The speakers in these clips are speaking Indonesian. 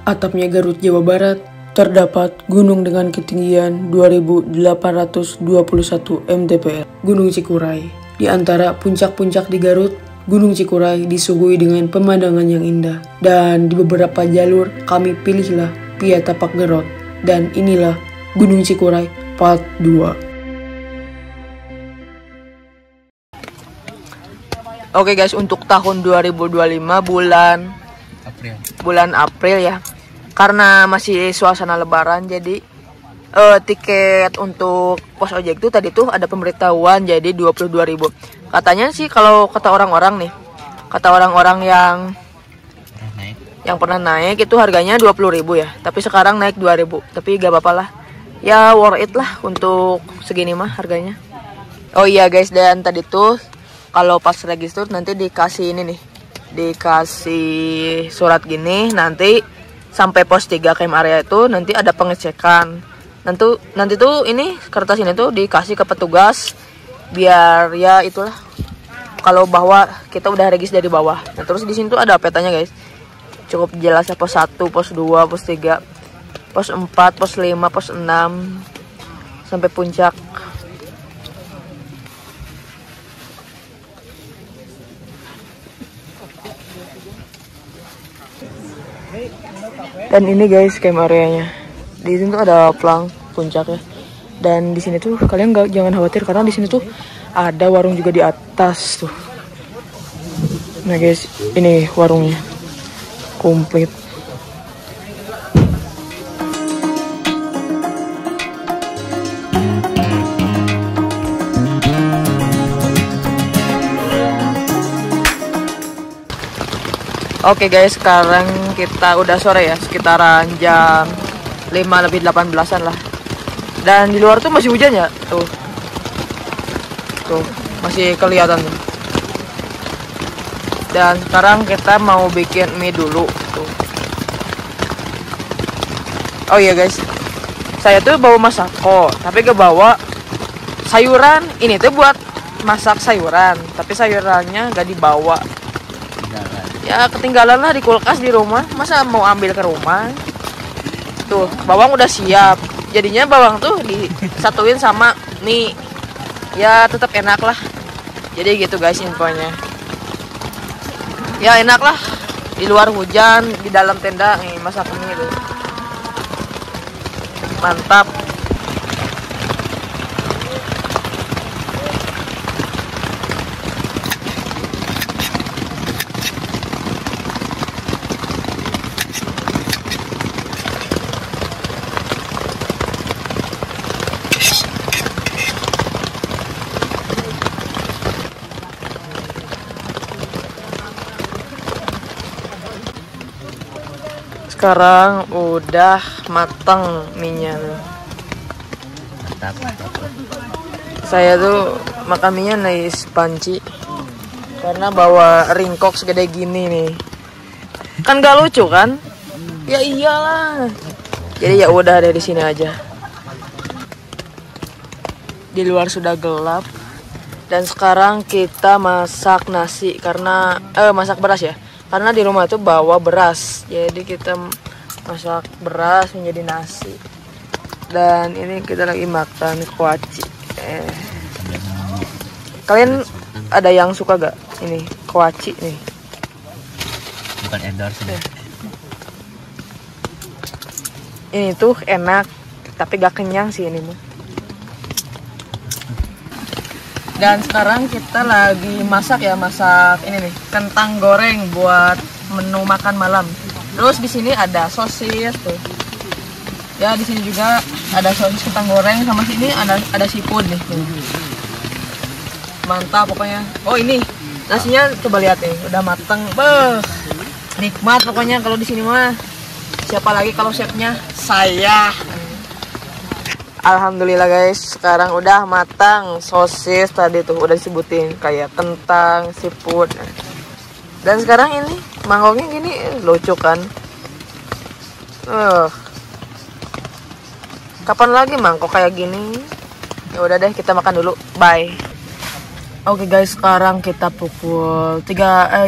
atapnya Garut, Jawa Barat, terdapat gunung dengan ketinggian 2.821 mdpl, Gunung Cikuray. Di antara puncak-puncak di Garut, Gunung Cikuray disuguhi dengan pemandangan yang indah. Dan di beberapa jalur kami pilihlah via tapak Gerot. Dan inilah Gunung Cikuray Part 2. Oke guys, untuk tahun 2025 bulan April ya. Karena masih suasana lebaran, jadi tiket untuk pos ojek itu tadi tuh ada pemberitahuan jadi 22.000. Katanya sih kalau kata orang-orang nih, kata orang-orang yang pernah naik itu harganya 20.000 ya. Tapi sekarang naik 2.000. Tapi gak apa-apa lah. Ya worth it lah untuk segini mah harganya. Oh iya guys, dan tadi tuh kalau pas register nanti dikasih ini nih, dikasih surat gini, nanti sampai pos 3 camp area itu nanti ada pengecekan. Nanti tuh ini kertas ini tuh dikasih ke petugas biar ya itulah kalau bahwa kita udah register dari bawah. Nah, terus di sini tuh ada petanya guys. Cukup jelas ya, pos 1, pos 2, pos 3, pos 4, pos 5, pos 6 sampai puncak. Dan ini guys camp areanya. Di sini tuh ada plang puncak ya. Dan di sini tuh kalian jangan khawatir karena di sini tuh ada warung juga di atas tuh. Nah guys, ini warungnya komplit. Oke guys, sekarang kita udah sore ya, sekitaran jam 5:18-an lah. Dan di luar tuh masih hujan ya, tuh masih kelihatan tuh. Dan sekarang kita mau bikin mie dulu tuh. Oh iya guys, saya tuh bawa masako, tapi gak bawa sayuran. Ini tuh buat masak sayuran, tapi sayurannya gak dibawa. Ya ketinggalan lah di kulkas di rumah, masa mau ambil ke rumah. Tuh bawang udah siap, jadinya bawang tuh disatuin sama mie, ya tetap enak lah. Jadi gitu guys infonya. Ya enak lah, di luar hujan, di dalam tenda nih masak mie tuh mantap. Sekarang udah matang minyak. Saya tuh makan minyak nice panci karena bawa ringkok segede gini nih. Kan gak lucu kan? Ya iyalah. Jadi ya udah dari sini aja. Di luar sudah gelap. Dan sekarang kita masak nasi karena masak beras ya. Karena di rumah itu bawa beras, jadi kita masak beras menjadi nasi. Dan ini kita lagi makan kuaci. Kalian ada yang suka gak ini kuaci nih? Bukan endorse ya. Ini tuh enak, tapi gak kenyang sih ini mah. Dan sekarang kita lagi masak ini nih, kentang goreng buat menu makan malam. Terus di sini ada sosis tuh. Ya di sini juga ada sosis kentang goreng, sama sini ada seafood nih. Mantap pokoknya. Oh ini nasinya coba lihat nih, udah mateng. Nikmat pokoknya kalau di sini mah. Siapa lagi kalau chefnya? Saya. Alhamdulillah guys, sekarang udah matang. Sosis tadi tuh udah disebutin kayak kentang, seafood. Dan sekarang ini mangkoknya gini lucu kan. Kapan lagi mangkok kayak gini? Ya udah deh, kita makan dulu. Bye. Oke guys, sekarang kita pukul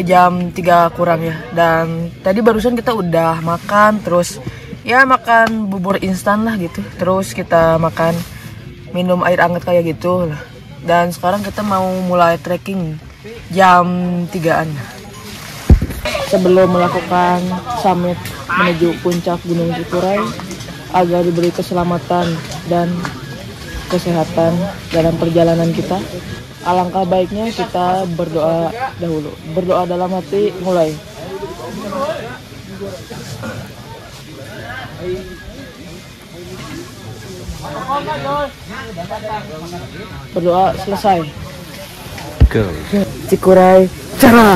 jam 3 kurang ya. Dan tadi barusan kita udah makan, terus ya makan bubur instan lah gitu. Terus kita makan minum air hangat kayak gitu lah. Dan sekarang kita mau mulai trekking jam 3-an. Sebelum melakukan summit menuju puncak Gunung Cikuray agar diberi keselamatan dan kesehatan dalam perjalanan kita, alangkah baiknya kita berdoa dahulu. Berdoa dalam hati, mulai. Berdoa selesai. Go. Cikuray cara.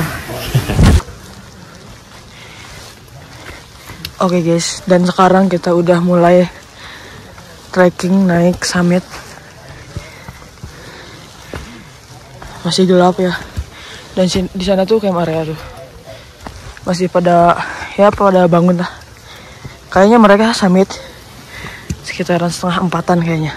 Oke guys, dan sekarang kita udah mulai trekking naik summit. Masih gelap ya, dan di sana tuh camp area tuh masih pada bangun lah. Kayaknya mereka summit sekitaran 3:30 kayaknya.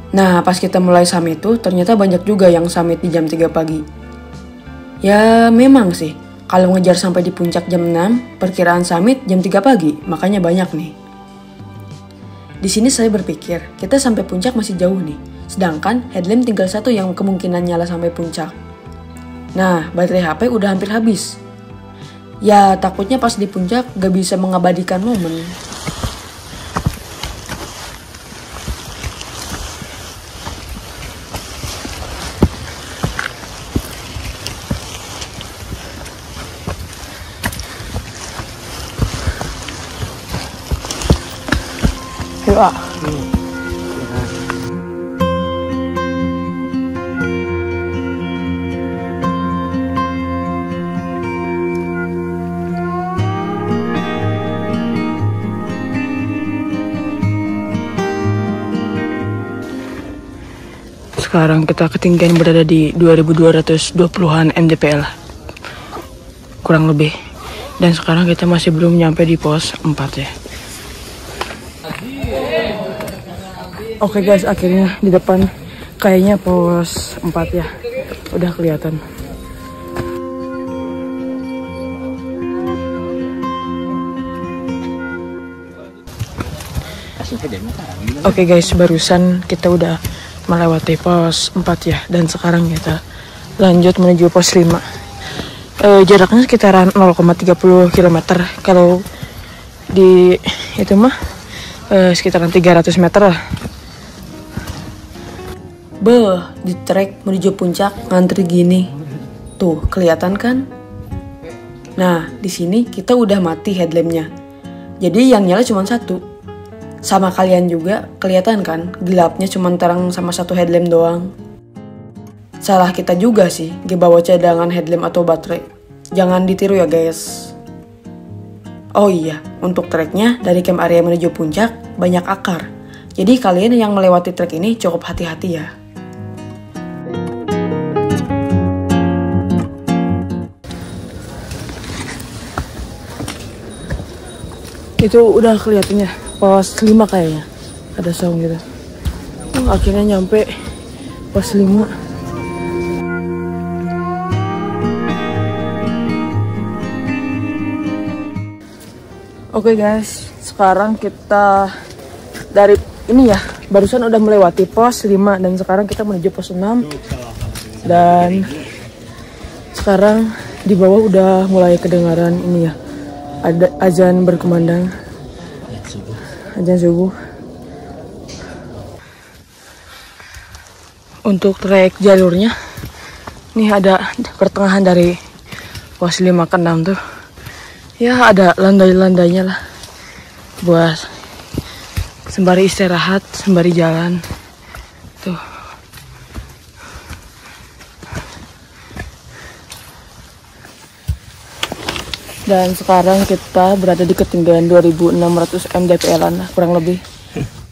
Nah, pas kita mulai summit itu, ternyata banyak juga yang summit di jam 3 pagi. Ya, memang sih. Kalau ngejar sampai di puncak jam 6, perkiraan summit jam 3 pagi, makanya banyak nih. Di sini saya berpikir, kita sampai puncak masih jauh nih. Sedangkan headlamp tinggal satu yang kemungkinan nyala sampai puncak. Nah, baterai HP udah hampir habis. Ya, takutnya pas di puncak gak bisa mengabadikan momen. Yuk, sekarang kita ketinggian berada di 2220-an mdpl kurang lebih, dan sekarang kita masih belum nyampe di pos 4 ya. Oke guys, akhirnya di depan kayaknya pos 4 ya, udah kelihatan. Oke guys, barusan kita udah melewati pos 4 ya, dan sekarang kita lanjut menuju pos 5. Jaraknya sekitaran 0,30 km, kalau di itu mah sekitaran 300 meter lah. Di trek menuju puncak ngantri gini. Tuh, kelihatan kan? Nah, di sini kita udah mati headlampnya. Jadi yang nyala cuma satu. Sama kalian juga, kelihatan kan? Gelapnya cuma terang sama satu headlamp doang. Salah kita juga sih, gak bawa cadangan headlamp atau baterai. Jangan ditiru ya guys. Oh iya, untuk treknya dari camp area menuju puncak banyak akar. Jadi kalian yang melewati trek ini cukup hati-hati ya. Itu udah kelihatannya pos 5 kayaknya. Ada saung gitu. Akhirnya nyampe pos 5. Oke guys, sekarang kita dari ini ya, barusan udah melewati pos 5 dan sekarang kita menuju pos 6. Dan sekarang di bawah udah mulai kedengaran ini ya, ada azan berkumandang, azan subuh. Untuk trek jalurnya, nih ada pertengahan dari pos 5 ke 6 tuh. Ya ada landai-landainya lah. Buat sembari istirahat, sembari jalan. Tuh. Dan sekarang kita berada di ketinggian 2600 mdpl lah kurang lebih.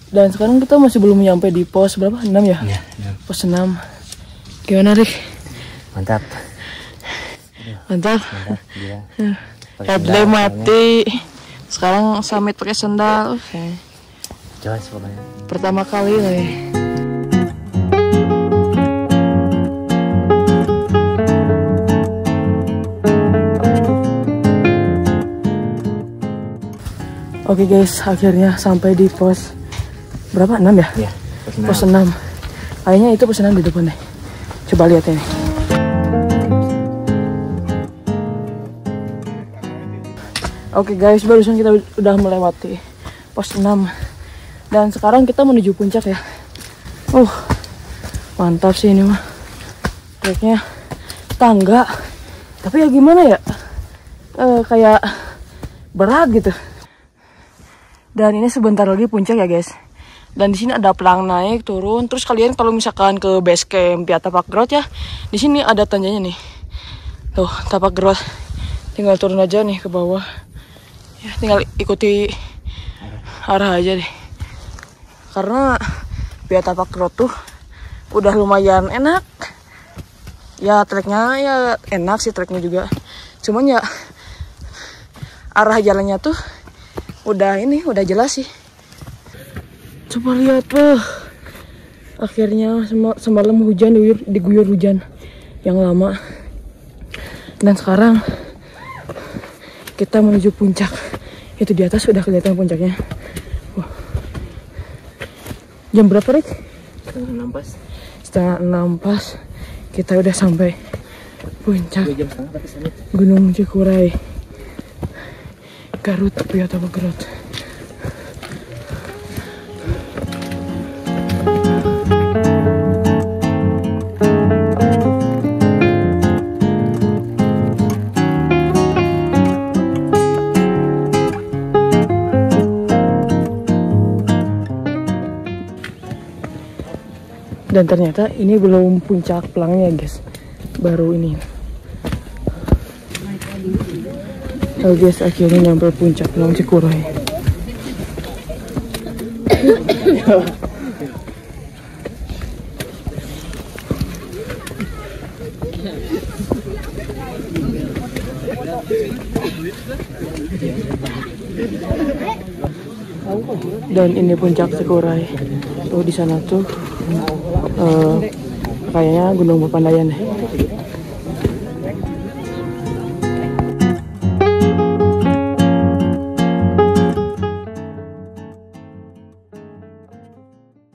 Dan sekarang kita masih belum nyampe di pos berapa? 6 ya? Ya, Pos 6. Gimana, Rik? mantap. Mantap. Mantap, gila. Headlamp mati. Sekarang summit pakai sendal. Oke. Jelas pokoknya. Pertama kali nih. Oke guys, akhirnya sampai di pos berapa? 6 ya? Iya, Pos 6. Kayaknya itu pos 6 di depan nih. Coba lihat ini. Oke guys, barusan kita udah melewati pos 6. Dan sekarang kita menuju puncak ya. Mantap sih ini mah. Treknya tangga. Tapi ya gimana ya? Kayak berat gitu. Dan ini sebentar lagi puncak ya guys. Dan di sini ada pelang naik turun. Terus kalian kalau misalkan ke base camp via Tapak Grot ya, di sini ada tanjanya nih. Tuh Tapak Grot. Tinggal turun aja nih ke bawah. Ya tinggal ikuti arah aja deh. Karena via Tapak Grot tuh udah lumayan enak. Ya treknya ya enak sih treknya juga. Cuman ya arah jalannya tuh udah jelas sih. Coba lihat tuh. Akhirnya semalam hujan diguyur hujan yang lama. Dan sekarang kita menuju puncak. Itu di atas sudah kelihatan puncaknya. Jam berapa, Rik? Setengah 6 pas. Setengah 6 pas. Kita udah sampai puncak 2 jam setengah tapi summit. Gunung Cikuray, Garut via Tapak Grot. Dan ternyata ini belum puncak pelangnya guys, baru ini. Oh guys, akhirnya nyampe puncak Gunung Cikuray. Dan ini puncak Cikuray. Tuh di sana tuh kayaknya Gunung Papandayan deh.